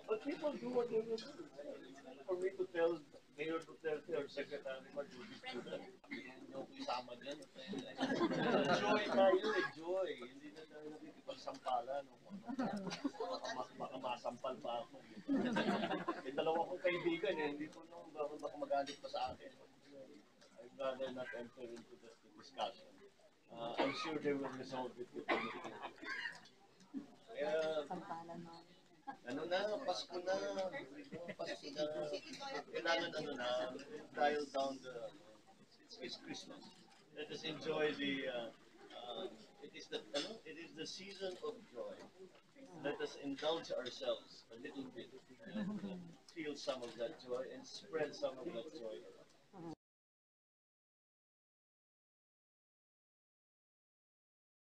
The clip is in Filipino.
But people do what they will do. For me to tell Mayor Duterte or Secretary Marjorie to that, hindi nyo isama dyan. Joy tayo eh, joy. Hindi na tayo nakikipagsampalan. Baka masampal pa ako. Yung dalawa kong kaibigan eh, hindi po nung baka magalit pa sa akin. I'd rather not enter into the discussion. I'm sure they will resolve it with the kaya, ano na, Pasko na, Pasko na, kailangan ano na, dial down the, it's Christmas. Let us enjoy it is it is the season of joy. Let us indulge ourselves a little bit and feel some of that joy and spread some of that joy around.